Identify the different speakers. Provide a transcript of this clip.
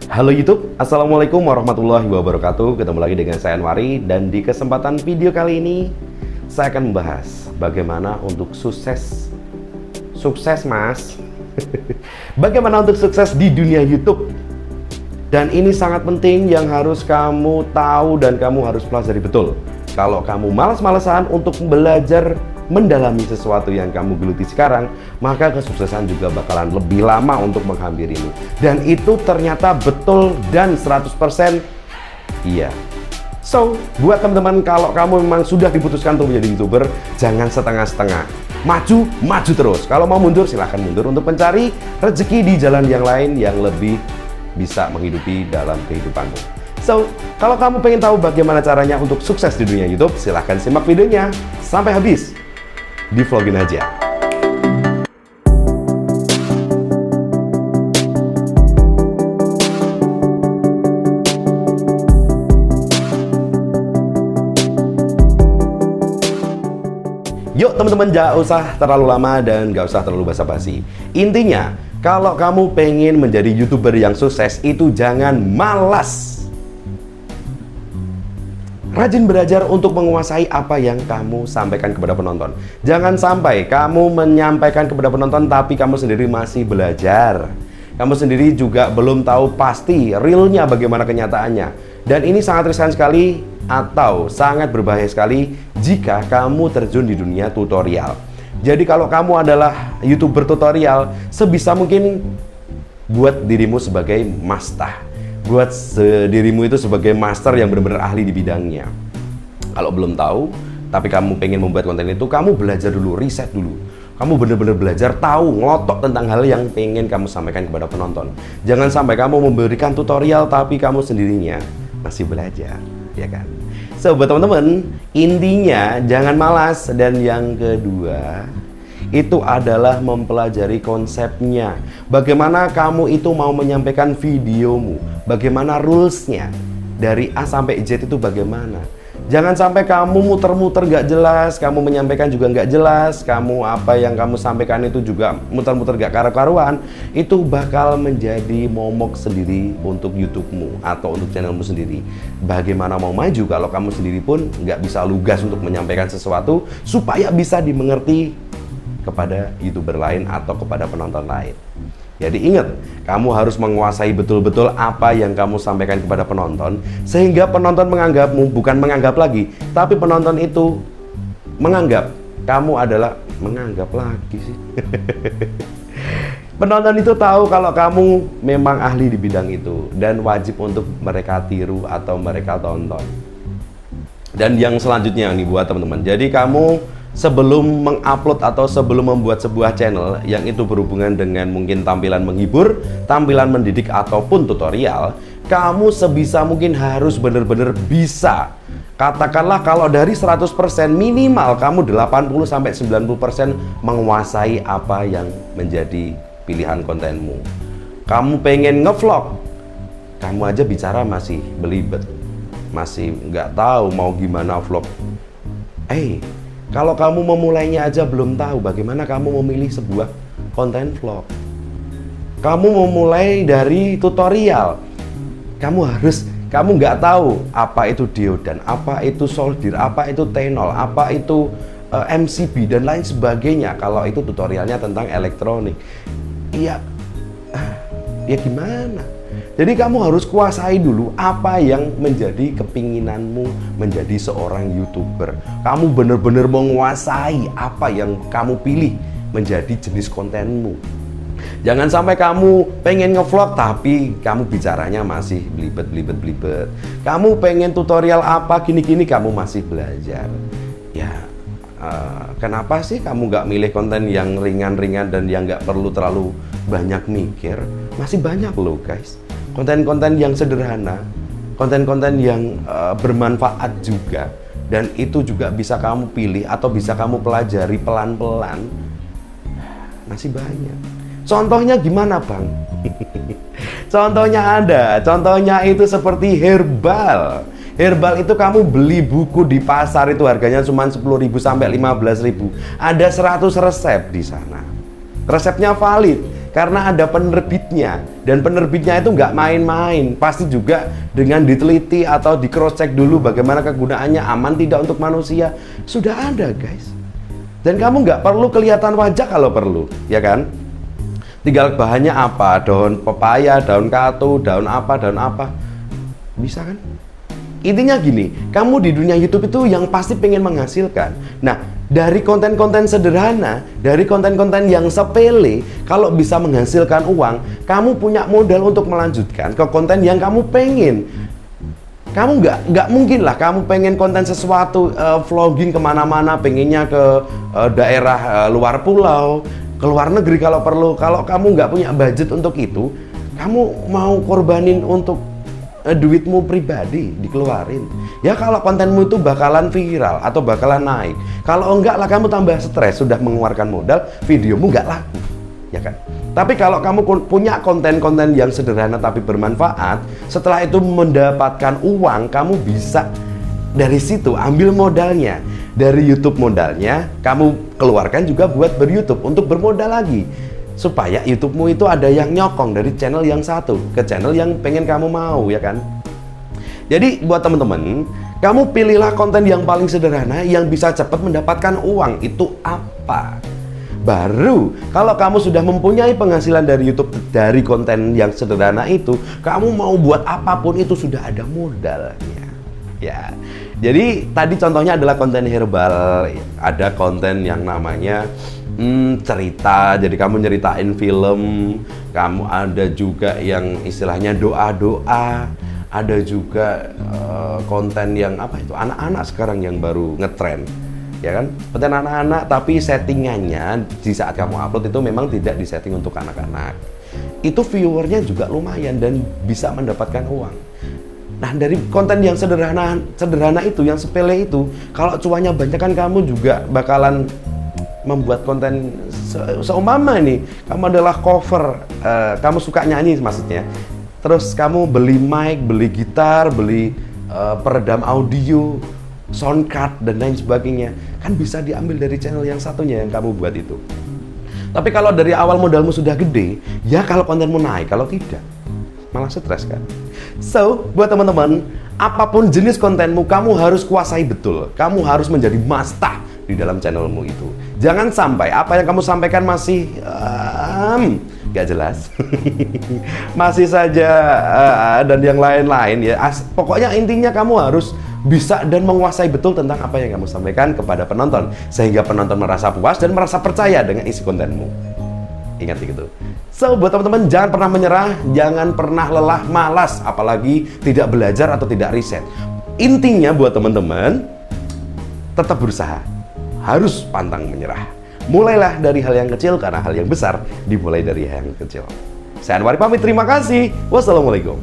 Speaker 1: Halo YouTube, Assalamualaikum warahmatullahi wabarakatuh. Ketemu lagi dengan saya Anwari. Dan di kesempatan video kali ini saya akan membahas bagaimana untuk sukses mas bagaimana untuk sukses di dunia YouTube. Dan ini sangat penting yang harus kamu tahu dan kamu harus pelajari betul. Kalau kamu malas-malasan untuk belajar mendalami sesuatu yang kamu geluti sekarang, maka kesuksesan juga bakalan lebih lama untuk menghampirimu. Dan itu ternyata betul dan 100% iya. So, buat teman-teman, kalau kamu memang sudah diputuskan untuk menjadi YouTuber, jangan setengah-setengah. Maju terus. Kalau mau mundur, silahkan mundur untuk mencari rezeki di jalan yang lain yang lebih bisa menghidupi dalam kehidupanmu. So, kalau kamu pengen tahu bagaimana caranya untuk sukses di dunia YouTube, silahkan simak videonya sampai habis. Di vlogin aja. Yuk teman-teman, gak usah terlalu lama dan gak usah terlalu basa-basi. Intinya, kalau kamu pengen menjadi YouTuber yang sukses, itu jangan malas. Rajin belajar untuk menguasai apa yang kamu sampaikan kepada penonton. Jangan sampai kamu menyampaikan kepada penonton tapi kamu sendiri masih belajar. Kamu sendiri juga belum tahu pasti realnya bagaimana kenyataannya. Dan ini sangat riskan sekali atau sangat berbahaya sekali jika kamu terjun di dunia tutorial. Jadi kalau kamu adalah YouTuber tutorial, sebisa mungkin buat dirimu sebagai master. Buat dirimu itu sebagai master yang benar-benar ahli di bidangnya. Kalau belum tahu, tapi kamu pengen membuat konten itu, kamu belajar dulu, riset dulu. Kamu benar-benar belajar, tahu, ngelotok tentang hal yang pengen kamu sampaikan kepada penonton. Jangan sampai kamu memberikan tutorial, tapi kamu sendirinya masih belajar, ya kan? So, buat teman-teman, intinya jangan malas. Dan yang kedua, itu adalah mempelajari konsepnya. Bagaimana kamu itu mau menyampaikan videomu, bagaimana rulesnya, dari A sampai Z itu bagaimana. Jangan sampai kamu muter-muter gak jelas, kamu menyampaikan juga gak jelas, kamu apa yang kamu sampaikan itu juga muter-muter gak karu-karuan. Itu bakal menjadi momok sendiri untuk YouTube-mu atau untuk channelmu sendiri. Bagaimana mau maju kalau kamu sendiri pun gak bisa lugas untuk menyampaikan sesuatu supaya bisa dimengerti kepada YouTuber lain atau kepada penonton lain. Jadi ingat, kamu harus menguasai betul-betul apa yang kamu sampaikan kepada penonton, sehingga penonton menganggapmu, bukan menganggap lagi, tapi penonton itu menganggap kamu adalah, menganggap lagi sih penonton itu tahu kalau kamu memang ahli di bidang itu dan wajib untuk mereka tiru atau mereka tonton. Dan yang selanjutnya nih buat teman-teman, jadi kamu sebelum mengupload atau sebelum membuat sebuah channel yang itu berhubungan dengan mungkin tampilan menghibur, tampilan mendidik ataupun tutorial, kamu sebisa mungkin harus benar-benar bisa. Katakanlah kalau dari 100% minimal kamu 80-90% menguasai apa yang menjadi pilihan kontenmu. Kamu pengen ngevlog, kamu aja bicara masih belibet, masih nggak tahu mau gimana vlog. Kalau kamu memulainya aja belum tahu, bagaimana kamu memilih sebuah konten vlog? Kamu memulai dari tutorial, kamu nggak tahu apa itu diodan, apa itu solder, apa itu tenol, apa itu MCB dan lain sebagainya. Kalau itu tutorialnya tentang elektronik, ya gimana? Jadi kamu harus kuasai dulu apa yang menjadi kepinginanmu menjadi seorang YouTuber. Kamu benar-benar menguasai apa yang kamu pilih menjadi jenis kontenmu. Jangan sampai kamu pengen ngevlog tapi kamu bicaranya masih belibet. Kamu pengen tutorial apa gini-gini, kamu masih belajar. Ya, kenapa sih kamu nggak milih konten yang ringan-ringan dan yang nggak perlu terlalu banyak mikir? Masih banyak loh guys. Konten-konten yang sederhana, konten-konten yang bermanfaat juga, dan itu juga bisa kamu pilih atau bisa kamu pelajari pelan-pelan. Masih banyak. Contohnya gimana bang? Contohnya ada, contohnya itu seperti herbal. Herbal itu kamu beli buku di pasar itu harganya cuma 10.000 sampai 15.000. Ada 100 resep di sana. Resepnya valid. Karena ada penerbitnya, dan penerbitnya itu nggak main-main, pasti juga dengan diteliti atau di cross check dulu bagaimana kegunaannya, aman tidak untuk manusia. Sudah ada guys. Dan kamu nggak perlu kelihatan wajah kalau perlu, ya kan? Tinggal bahannya apa, daun pepaya, daun katu, daun apa, bisa kan? Intinya gini, kamu di dunia YouTube itu yang pasti pengen menghasilkan. Nah, dari konten-konten sederhana, dari konten-konten yang sepele, kalau bisa menghasilkan uang, kamu punya modal untuk melanjutkan ke konten yang kamu pengen. Kamu nggak mungkin lah kamu pengen konten sesuatu, vlogging kemana-mana, pengennya ke daerah luar pulau, ke luar negeri kalau perlu. Kalau kamu nggak punya budget untuk itu, kamu mau korbanin untuk duitmu pribadi dikeluarin. Ya kalau kontenmu itu bakalan viral atau bakalan naik. Kalau enggak lah kamu tambah stres, sudah mengeluarkan modal, videomu nggak laku, ya kan? Tapi kalau kamu punya konten-konten yang sederhana tapi bermanfaat, setelah itu mendapatkan uang, kamu bisa dari situ ambil modalnya. Dari YouTube modalnya, kamu keluarkan juga buat ber-YouTube untuk bermodal lagi. Supaya YouTube-mu itu ada yang nyokong dari channel yang satu ke channel yang pengen kamu mau, ya kan? Jadi buat teman-teman, kamu pilihlah konten yang paling sederhana yang bisa cepat mendapatkan uang. Itu apa? Baru kalau kamu sudah mempunyai penghasilan dari YouTube dari konten yang sederhana itu, kamu mau buat apapun itu sudah ada modalnya. Ya. Jadi tadi contohnya adalah konten herbal, ada konten yang namanya cerita, jadi kamu nyeritain film, kamu ada juga yang istilahnya doa-doa, ada juga konten yang apa itu, anak-anak sekarang yang baru ngetren, ya kan, konten anak-anak tapi settingannya di saat kamu upload itu memang tidak disetting untuk anak-anak, itu viewernya juga lumayan dan bisa mendapatkan uang. Nah dari konten yang sederhana itu, yang sepele itu, kalau cuannya banyak kan kamu juga bakalan membuat konten seumpama nih kamu adalah cover, kamu suka nyanyi maksudnya, terus kamu beli mic, beli gitar, beli peredam audio, sound card dan lain sebagainya, kan bisa diambil dari channel yang satunya yang kamu buat itu. Tapi kalau dari awal modalmu sudah gede, ya kalau kontenmu naik, kalau tidak malah stres kan. So buat teman-teman, apapun jenis kontenmu, kamu harus kuasai betul, kamu harus menjadi master di dalam channelmu itu. Jangan sampai apa yang kamu sampaikan masih gak jelas, masih saja dan yang lain-lain ya. Pokoknya intinya kamu harus bisa dan menguasai betul tentang apa yang kamu sampaikan kepada penonton, sehingga penonton merasa puas dan merasa percaya dengan isi kontenmu. Ingat gitu. So buat teman-teman, jangan pernah menyerah, jangan pernah lelah, malas, apalagi tidak belajar atau tidak riset. Intinya buat teman-teman, tetap berusaha. Harus pantang menyerah. Mulailah dari hal yang kecil, karena hal yang besar dimulai dari hal yang kecil. Saya Anwar pamit, terima kasih. Wassalamualaikum.